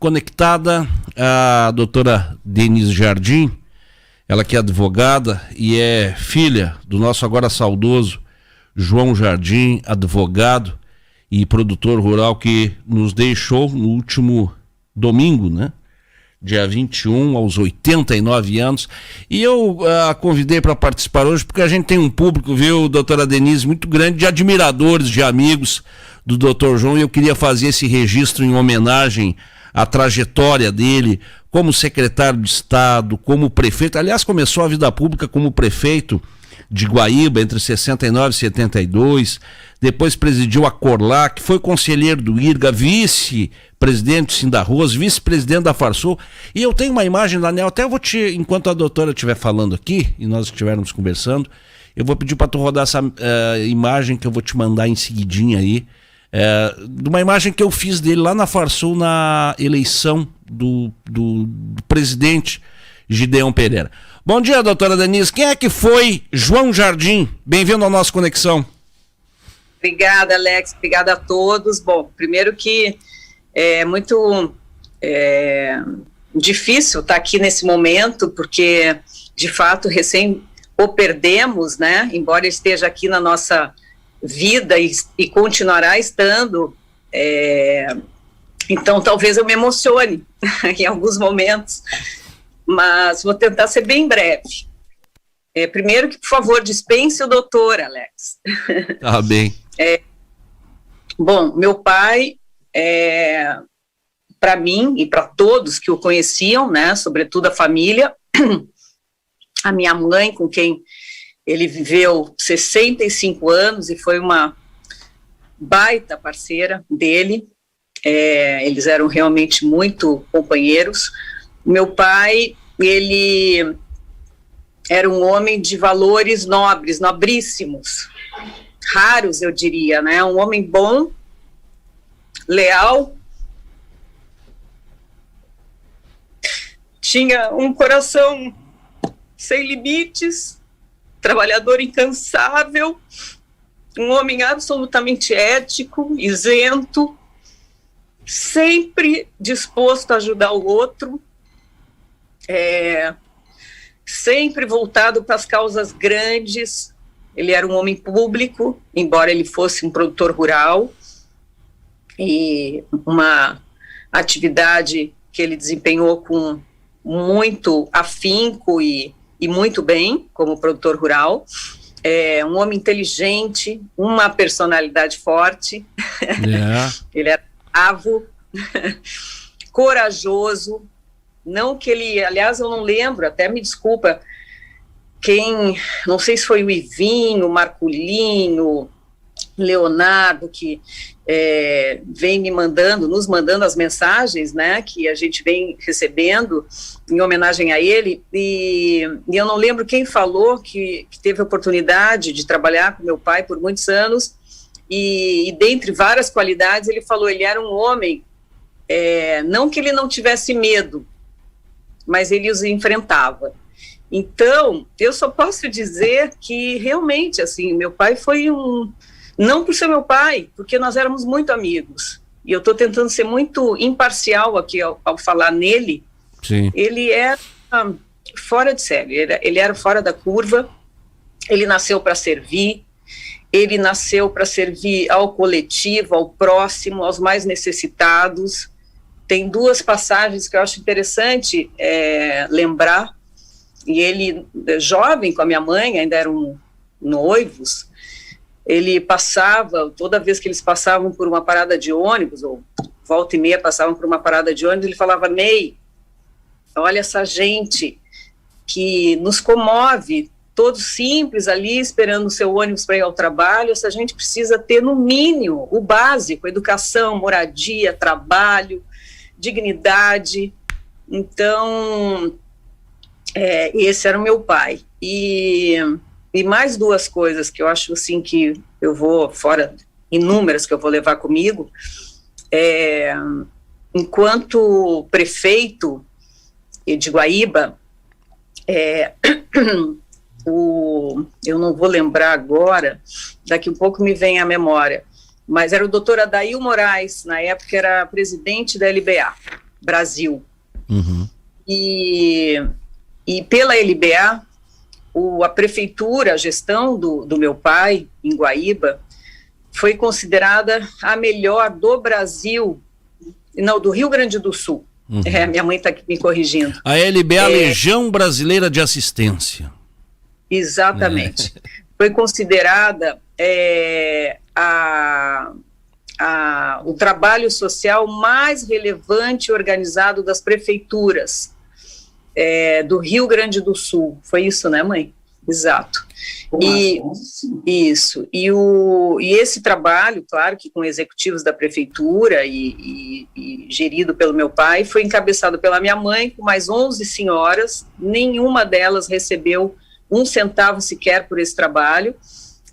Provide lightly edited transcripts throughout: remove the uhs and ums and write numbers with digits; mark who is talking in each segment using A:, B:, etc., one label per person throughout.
A: conectada a doutora Denise Jardim, ela que é advogada e é filha do nosso agora saudoso João Jardim, advogado e produtor rural, que nos deixou no último domingo, né? Dia 21, aos 89 anos. E eu a convidei para participar hoje porque a gente tem um público, viu, doutora Denise, muito grande de admiradores, de amigos do doutor João, e eu queria fazer esse registro em homenagem à trajetória dele como secretário de Estado, como prefeito. Aliás, começou a vida pública como prefeito de Guaíba entre 69 e 72, depois presidiu a Corlac, foi conselheiro do IRGA, vice-presidente do Sindarroz, vice-presidente da Farsul. E eu tenho uma imagem, Daniel, até vou enquanto a doutora estiver falando aqui, e nós estivermos conversando, eu vou pedir para tu rodar essa imagem que eu vou te mandar em seguidinha aí, de uma imagem que eu fiz dele lá na Farsul na eleição do presidente Gideon Pereira. Bom dia, doutora Denise. Quem é que foi João Jardim? Bem-vindo à nossa conexão.
B: Obrigada, Alex. Obrigada a todos. Bom, primeiro que é muito difícil estar aqui nesse momento, porque, de fato, recém o perdemos, né? Embora esteja aqui na nossa vida e continuará estando. Então, talvez eu me emocione em alguns momentos, mas vou tentar ser bem breve. Primeiro que, por favor, dispense o doutor, Alex.
A: Tá bem.
B: Bom, meu pai, para mim e para todos que o conheciam, né, sobretudo a família, a minha mãe, com quem ele viveu 65 anos e foi uma baita parceira dele, eles eram realmente muito companheiros. Meu pai, ele era um homem de valores nobres, nobríssimos, raros, eu diria, né? Um homem bom, leal, tinha um coração sem limites, trabalhador incansável, um homem absolutamente ético, isento, sempre disposto a ajudar o outro, sempre voltado para as causas grandes. Ele era um homem público, embora ele fosse um produtor rural, e uma atividade que ele desempenhou com muito afinco e muito bem, como produtor rural. Um homem inteligente, uma personalidade forte, ele era bravo, corajoso. Não que ele, aliás, eu não lembro, até me desculpa, não sei se foi o Ivinho, o Marculinho, Leonardo, que vem nos mandando as mensagens, né, que a gente vem recebendo em homenagem a ele, e eu não lembro quem falou que teve a oportunidade de trabalhar com meu pai por muitos anos, e dentre várias qualidades, ele falou, ele era um homem, não que ele não tivesse medo, mas ele os enfrentava. Então, eu só posso dizer que realmente, assim, meu pai foi não por ser meu pai, porque nós éramos muito amigos, e eu estou tentando ser muito imparcial aqui ao falar nele.
A: Sim.
B: Ele era fora de série, ele era fora da curva, ele nasceu para servir, ele nasceu para servir ao coletivo, ao próximo, aos mais necessitados. Tem duas passagens que eu acho interessante lembrar, e ele, jovem com a minha mãe, ainda eram noivos, ele passava, toda vez que eles passavam por uma parada de ônibus, ou volta e meia passavam por uma parada de ônibus, ele falava, Ney, olha essa gente que nos comove, todos simples ali, esperando o seu ônibus para ir ao trabalho. Essa gente precisa ter, no mínimo, o básico, educação, moradia, trabalho, dignidade. Então, esse era o meu pai. E mais duas coisas que eu acho assim que eu vou, fora inúmeras que eu vou levar comigo, enquanto prefeito de Guaíba, eu não vou lembrar agora, daqui um pouco me vem à memória, mas era o doutor Adail Moraes, na época era presidente da LBA, Brasil. E pela LBA, a prefeitura, a gestão do meu pai, em Guaíba, foi considerada a melhor do Brasil, não, do Rio Grande do Sul. Minha mãe está aqui me corrigindo.
A: A LBA, a Legião Brasileira de Assistência.
B: Exatamente. Foi considerada o trabalho social mais relevante e organizado das prefeituras do Rio Grande do Sul. Foi isso, né, mãe? Exato. Isso. E esse trabalho, claro que com executivos da prefeitura e gerido pelo meu pai, foi encabeçado pela minha mãe, com mais 11 senhoras, nenhuma delas recebeu um centavo sequer por esse trabalho,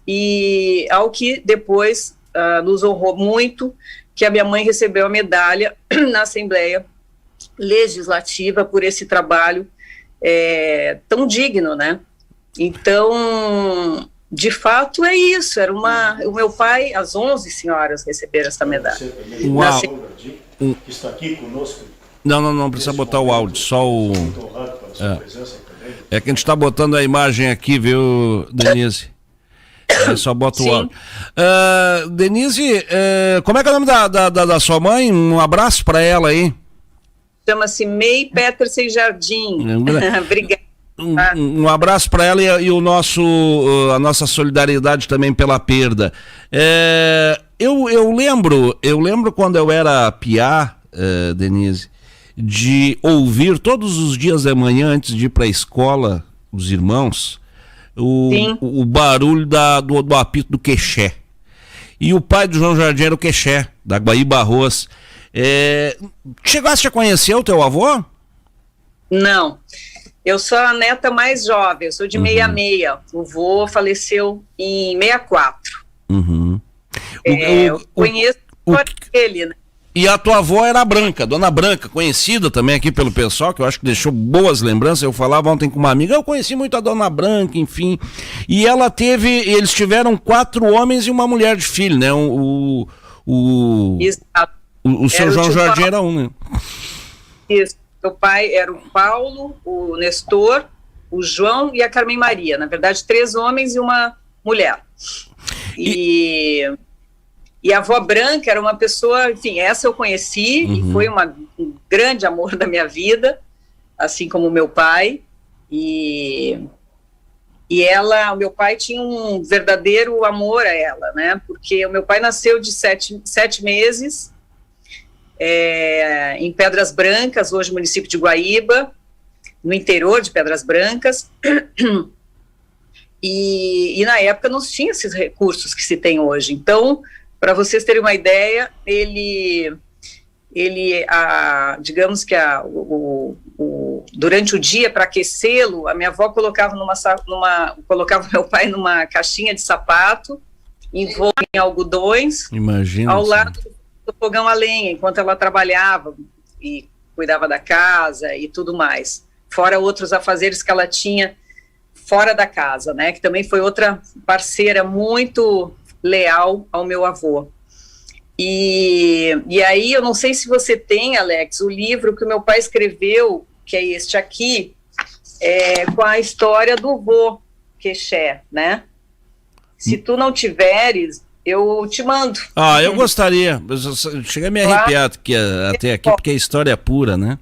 B: e ao que depois nos honrou muito, que a minha mãe recebeu a medalha na Assembleia Legislativa por esse trabalho tão digno, né? Então, de fato, é isso. O meu pai, as 11 senhoras receberam essa medalha.
A: Uau.
C: Que está aqui conosco.
A: Não precisa botar o áudio, só o... É que a gente está botando a imagem aqui, viu, Denise? Só bota o áudio. Denise, como é que é o nome da sua mãe? Um abraço para ela aí.
B: Chama-se May Petersen Jardim. Obrigada.
A: Um abraço para ela e a nossa solidariedade também pela perda. Eu lembro quando eu era piá, Denise, de ouvir todos os dias da manhã antes de ir para a escola, os irmãos, o barulho do apito do queixé. E o pai do João Jardim era o queixé, da Guaíba Arroz. Chegaste a conhecer o teu avô?
B: Não. Eu sou a neta mais jovem, eu sou de 66. O vô faleceu em 64. Eu conheço ele, né?
A: E a tua avó era Branca, Dona Branca, conhecida também aqui pelo pessoal, que eu acho que deixou boas lembranças. Eu falava ontem com uma amiga, eu conheci muito a Dona Branca, enfim. E eles tiveram 4 homens e uma mulher de filho, né?
B: Exato.
A: O seu João Jardim era um, né?
B: Isso. Meu pai era o Paulo, o Nestor, o João e a Carmen Maria. Na verdade, 3 homens e uma mulher. E a avó Branca era uma pessoa, enfim, essa eu conheci e foi um grande amor da minha vida, assim como o meu pai. E o meu pai tinha um verdadeiro amor a ela, né? Porque o meu pai nasceu de 7 meses, em Pedras Brancas, hoje município de Guaíba, no interior de Pedras Brancas, e na época não tinha esses recursos que se tem hoje. Então, para vocês terem uma ideia, digamos que durante o dia, para aquecê-lo, a minha avó colocava colocava meu pai numa caixinha de sapato, envolto em algodões,
A: imagina,
B: ao lado do fogão a lenha, enquanto ela trabalhava e cuidava da casa e tudo mais, fora outros afazeres que ela tinha fora da casa, né, que também foi outra parceira muito leal ao meu avô. E aí, eu não sei se você tem, Alex, o livro que o meu pai escreveu, que é este aqui, com a história do vô Queixé, né? Se tu não tiveres, eu te mando.
A: Eu gostaria. Chega a me arrepiar até aqui, porque a história é pura, né?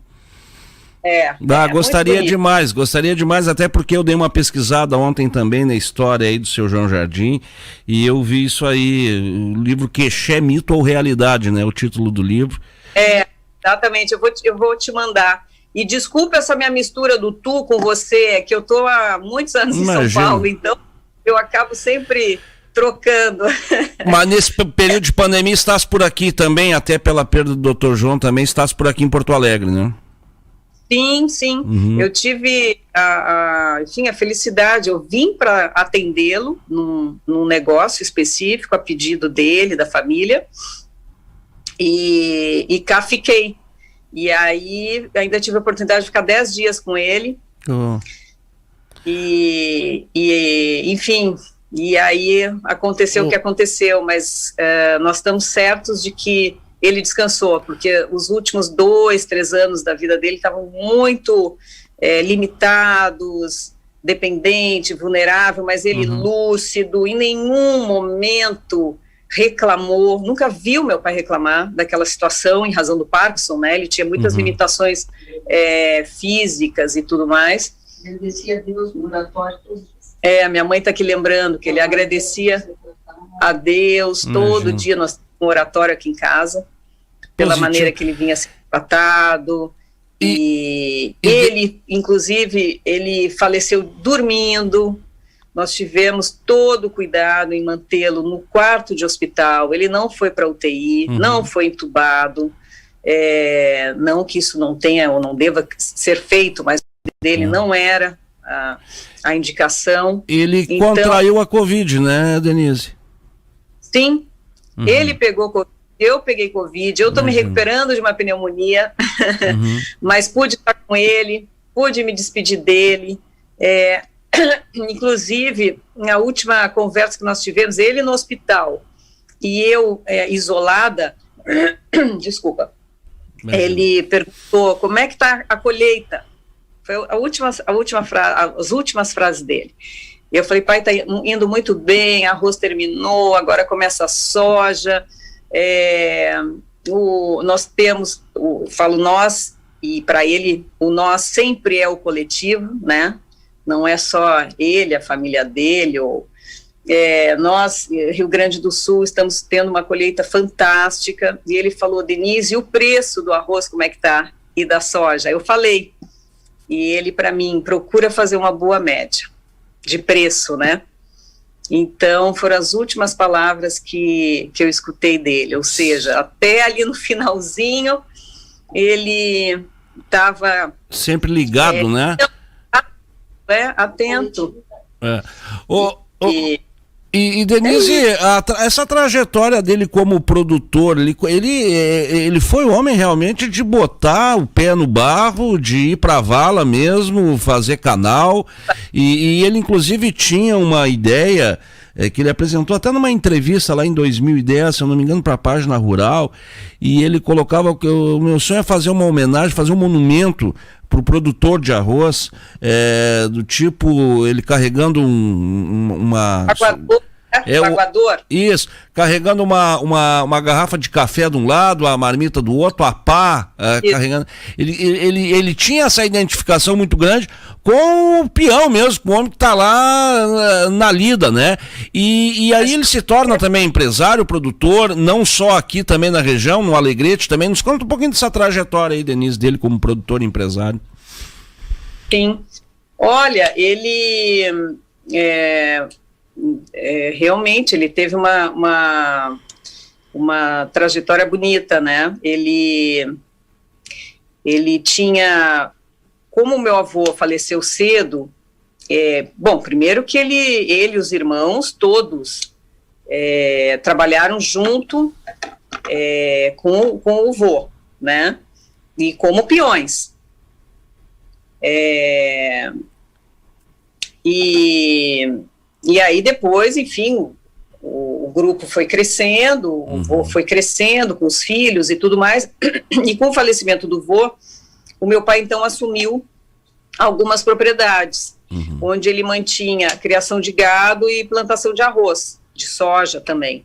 A: Gostaria demais, até porque eu dei uma pesquisada ontem também na história aí do seu João Jardim, e eu vi isso aí, o livro Queixé, Mito ou Realidade, né? O título do livro.
B: Exatamente, eu vou te mandar. E desculpa essa minha mistura do tu com você, que eu tô há muitos anos em São Paulo, então eu acabo sempre trocando.
A: Mas nesse período de pandemia estás por aqui também, até pela perda do Dr. João, também estás por aqui em Porto Alegre, né?
B: Sim. Eu tive a felicidade, eu vim para atendê-lo num negócio específico, a pedido dele, da família, e cá fiquei. E aí, ainda tive a oportunidade de ficar 10 dias com ele, enfim, e aí aconteceu o que aconteceu, mas nós estamos certos de que ele descansou, porque os últimos 2, 3 anos da vida dele estavam muito limitados, dependente, vulnerável, mas ele lúcido, em nenhum momento reclamou, nunca viu meu pai reclamar daquela situação em razão do Parkinson, né? Ele tinha muitas limitações físicas e tudo mais.
D: Agradecia a Deus no oratório todos os dias.
B: A minha mãe está aqui lembrando que ele agradecia a Deus todo dia. Nós temos um oratório aqui em casa, pela maneira que ele vinha sendo tratado. E ele, inclusive, ele faleceu dormindo. Nós tivemos todo o cuidado em mantê-lo no quarto de hospital. Ele não foi para UTI, não foi entubado. Não que isso não tenha ou não deva ser feito, mas dele não era a indicação.
A: Ele contraiu a Covid, né, Denise?
B: Sim, ele pegou Covid, eu peguei Covid, eu estou me recuperando de uma pneumonia, mas pude estar com ele, pude me despedir dele. Inclusive, na última conversa que nós tivemos, ele no hospital e eu isolada, desculpa, ele perguntou como é que está a colheita. Foi as últimas frases dele. Eu falei, pai, está indo muito bem, arroz terminou, agora começa a soja, nós temos, falo nós, e para ele, o nós sempre é o coletivo, né? Não é só ele, a família dele, nós, Rio Grande do Sul, estamos tendo uma colheita fantástica, e ele falou, Denise, e o preço do arroz, como é que está? E da soja? Eu falei, e ele, para mim, procura fazer uma boa média de preço, né? Então, foram as últimas palavras que eu escutei dele, ou seja, até ali no finalzinho, ele estava...
A: Sempre ligado, né?
B: Atento.
A: E Denise, essa trajetória dele como produtor, ele foi o homem realmente de botar o pé no barro, de ir para a vala mesmo, fazer canal, e ele inclusive tinha uma ideia que ele apresentou até numa entrevista lá em 2010, se eu não me engano, para a Página Rural, e ele colocava que o meu sonho é fazer uma homenagem, fazer um monumento para o produtor de arroz, do tipo, ele carregando uma...
B: Aguador.
A: Isso, carregando uma garrafa de café de um lado, a marmita do outro, a pá, carregando. Ele tinha essa identificação muito grande com o peão mesmo, com o homem que está lá na lida, né? E aí ele se torna também empresário, produtor, não só aqui também na região, no Alegrete também. Nos conta um pouquinho dessa trajetória aí, Denise, dele como produtor e empresário.
B: Sim. Olha, ele... realmente ele teve uma trajetória bonita, né? Ele tinha, como o meu avô faleceu cedo, bom, primeiro que ele e os irmãos todos trabalharam junto com o vô, né? E como peões. E aí depois, enfim, o grupo foi crescendo, o vô foi crescendo com os filhos e tudo mais, e com o falecimento do vô, o meu pai então assumiu algumas propriedades, onde ele mantinha a criação de gado e plantação de arroz, de soja também,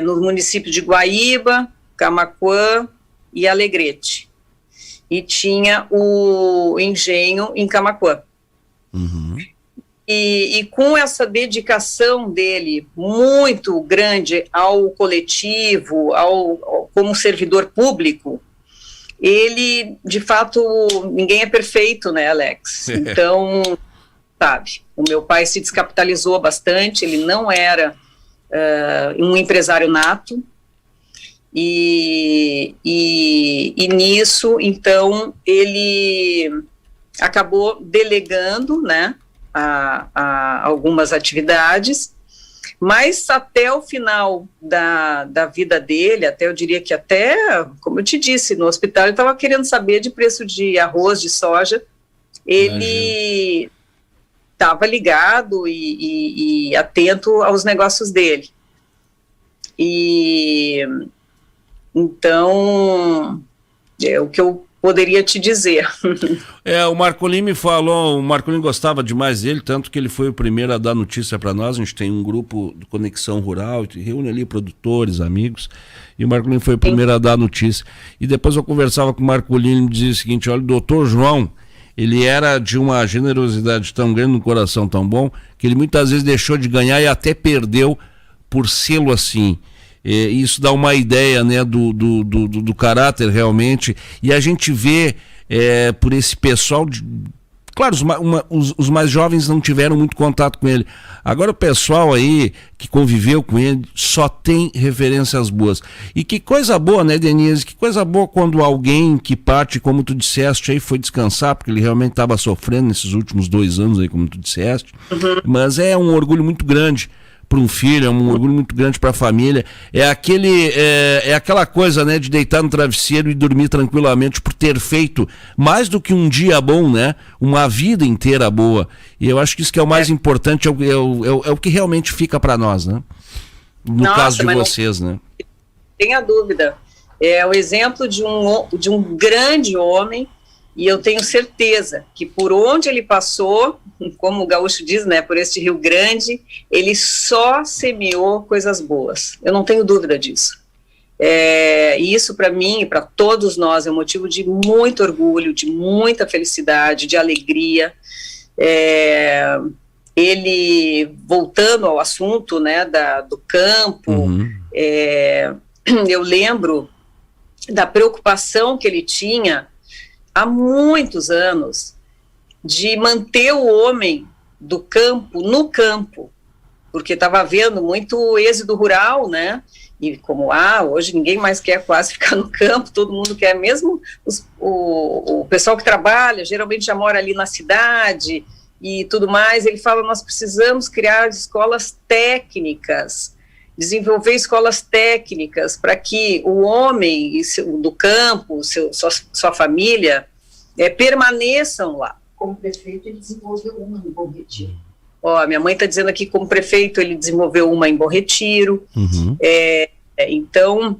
B: no município de Guaíba, Camaquã e Alegrete, e tinha o engenho em Camaquã. E com essa dedicação dele muito grande ao coletivo, como servidor público, ele, de fato, ninguém é perfeito, né, Alex? Então, sabe, o meu pai se descapitalizou bastante, ele não era um empresário nato, e nisso, então, ele acabou delegando, né, a algumas atividades, mas até o final da vida dele, eu diria que até, como eu te disse, no hospital ele estava querendo saber de preço de arroz, de soja, ele estava ligado e atento aos negócios dele. E Então, é o que eu poderia te dizer.
A: O Marcolin me falou, o Marcolin gostava demais dele, tanto que ele foi o primeiro a dar notícia para nós. A gente tem um grupo de Conexão Rural, reúne ali produtores, amigos, e o Marcolin foi o primeiro a dar notícia. E depois eu conversava com o Marcolin, ele me dizia o seguinte: olha, o doutor João, ele era de uma generosidade tão grande, um coração tão bom, que ele muitas vezes deixou de ganhar e até perdeu por sê-lo assim. Isso dá uma ideia, né, do caráter realmente, e a gente vê por esse pessoal, claro, os mais jovens não tiveram muito contato com ele, agora o pessoal aí que conviveu com ele só tem referências boas. E que coisa boa, né, Denise, que coisa boa quando alguém que parte, como tu disseste aí, foi descansar, porque ele realmente estava sofrendo nesses últimos 2 anos aí, como tu disseste, mas é um orgulho muito grande para um filho, é um orgulho muito grande para a família, é aquela coisa, né, de deitar no travesseiro e dormir tranquilamente por ter feito mais do que um dia bom, né, uma vida inteira boa, e eu acho que isso que é o mais importante, é o que realmente fica para nós, né, no caso de vocês, né.
B: Tenha dúvida, é o exemplo de um grande homem, e eu tenho certeza que por onde ele passou, como o gaúcho diz, né, por este Rio Grande, ele só semeou coisas boas. Eu não tenho dúvida disso. E isso para mim e para todos nós é um motivo de muito orgulho, de muita felicidade, de alegria. Ele, voltando ao assunto, né, do campo, eu lembro da preocupação que ele tinha há muitos anos de manter o homem do campo no campo, porque estava havendo muito êxodo rural, né, e como hoje ninguém mais quer quase ficar no campo, todo mundo quer, mesmo o pessoal que trabalha, geralmente já mora ali na cidade e tudo mais. Ele fala, nós precisamos criar escolas técnicas, desenvolver escolas técnicas para que o homem do campo, sua família, permaneçam lá.
D: Como prefeito, ele desenvolveu uma em Bom Retiro.
B: Minha mãe está dizendo aqui, como prefeito, ele desenvolveu uma em Bom Retiro. Então,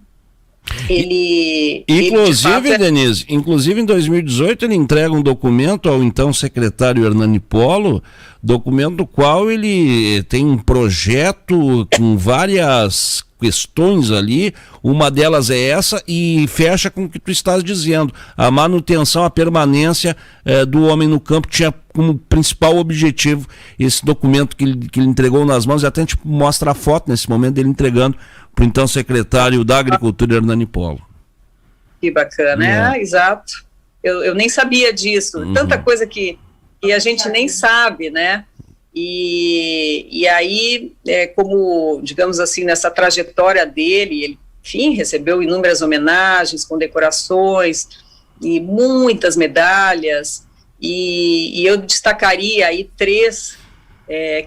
A: Inclusive, Denise, em 2018 ele entrega um documento ao então secretário Hernani Polo, documento do qual ele tem um projeto com várias questões ali, uma delas é essa, e fecha com o que tu estás dizendo, a manutenção, a permanência do homem no campo tinha como principal objetivo esse documento que ele entregou nas mãos, e até a gente mostra a foto nesse momento dele entregando para o então secretário da Agricultura, Hernani Polo.
B: Que bacana, exato. Eu nem sabia disso, tanta coisa que a gente nem sabe, né? E aí, como, digamos assim, nessa trajetória dele, ele, enfim, recebeu inúmeras homenagens, condecorações e muitas medalhas, e eu destacaria aí 3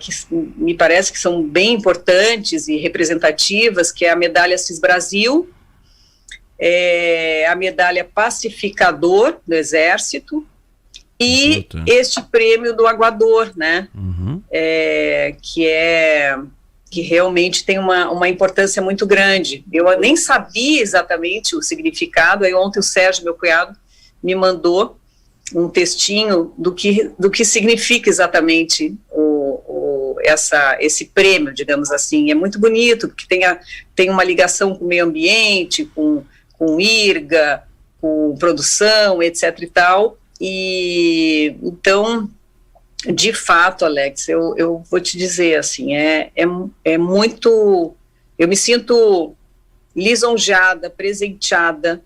B: que me parece que são bem importantes e representativas, que é a medalha Cis Brasil, a medalha Pacificador do Exército, e este prêmio do Aguador, né, que realmente tem uma importância muito grande. Eu nem sabia exatamente o significado, aí ontem o Sérgio, meu cunhado, me mandou um textinho do que significa exatamente esse prêmio, digamos assim. É muito bonito, porque tem uma ligação com o meio ambiente, com IRGA, com produção, etc. e tal. E então, de fato, Alex, eu vou te dizer assim, é muito, eu me sinto lisonjeada, presenteada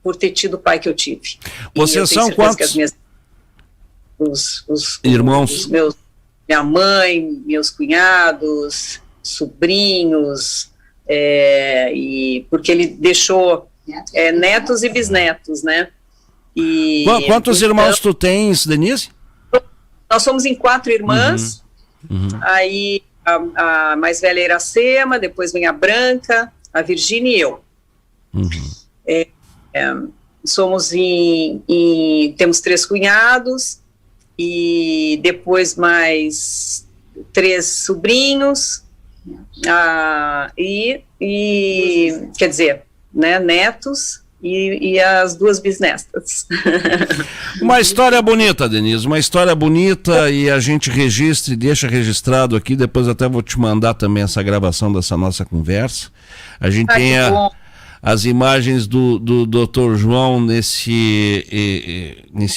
B: por ter tido o pai que eu tive.
A: Vocês são quantos irmãos?
B: Minha mãe, meus cunhados, sobrinhos, e porque ele deixou netos e bisnetos, né?
A: Quantos irmãos tu tens, Denise?
B: Nós somos em 4 irmãs, aí a mais velha é Iracema, depois vem a Branca, a Virgínia e eu. Somos temos 3 cunhados, e depois mais 3 sobrinhos, quer dizer, né, netos e as 2 bisnetas.
A: Uma história bonita, Denise, uma história bonita, e a gente registra e deixa registrado aqui, depois até vou te mandar também essa gravação dessa nossa conversa. A gente tem as imagens do Dr. João nesse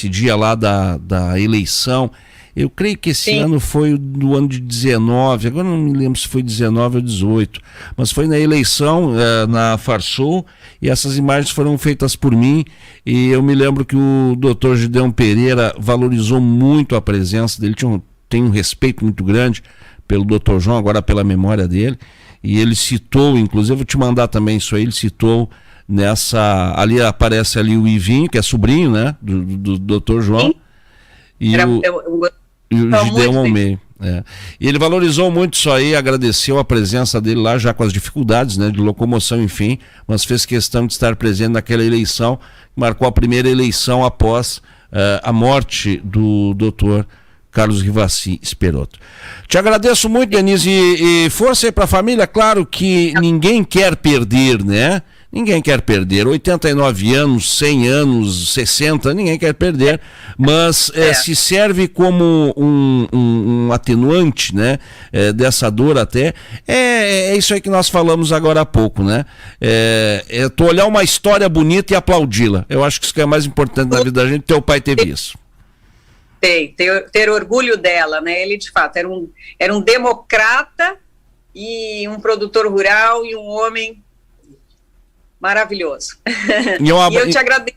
A: dia lá da eleição. Eu creio que esse ano foi do ano de 19, agora não me lembro se foi 19 ou 18, mas foi na eleição, na Farsul, e essas imagens foram feitas por mim, e eu me lembro que o Dr. Gideon Pereira valorizou muito a presença dele, tem um respeito muito grande pelo Dr. João, agora pela memória dele, e ele citou, inclusive vou te mandar também isso aí, ele citou ali aparece ali o Ivinho, que é sobrinho, né, do Dr. João, e o Gideon Almeida. E ele valorizou muito isso aí, agradeceu a presença dele lá, já com as dificuldades, né, de locomoção, enfim, mas fez questão de estar presente naquela eleição, que marcou a primeira eleição após a morte do doutor Carlos Rivassi Esperotto. Te agradeço muito, Denise, e força aí para a família. Claro que ninguém quer perder, né? Ninguém quer perder, 89 anos, 100 anos, 60, ninguém quer perder, mas se serve como um atenuante, né, dessa dor até, é isso aí que nós falamos agora há pouco, né, tu olhar uma história bonita e aplaudi-la, eu acho que isso que é mais importante na vida da gente, teu pai teve isso.
B: Ter orgulho dela, né, ele de fato era um democrata e um produtor rural e um homem maravilhoso. E eu te agradeço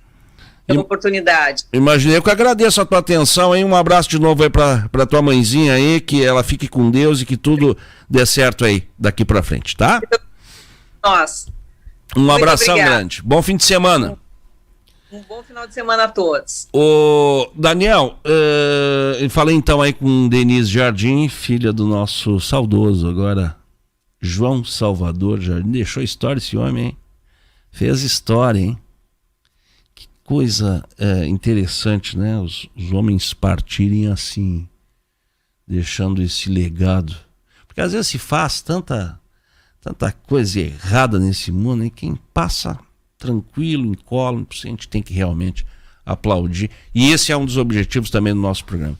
B: pela oportunidade.
A: Imaginei, eu que agradeço a tua atenção, hein? Um abraço de novo aí pra tua mãezinha aí, que ela fique com Deus e que tudo dê certo aí daqui pra frente, tá?
B: Nossa.
A: Um abração grande. Bom fim de semana.
B: Um bom final de semana a todos.
A: Ô, Daniel, eu falei então aí com Denise Jardim, filha do nosso saudoso agora João Salvador Jardim. Deixou história esse homem, hein? Fez história, hein? Que coisa interessante, né? Os homens partirem assim, deixando esse legado. Porque às vezes se faz tanta coisa errada nesse mundo, e quem passa tranquilo, incólume, a gente tem que realmente aplaudir. E esse é um dos objetivos também do nosso programa.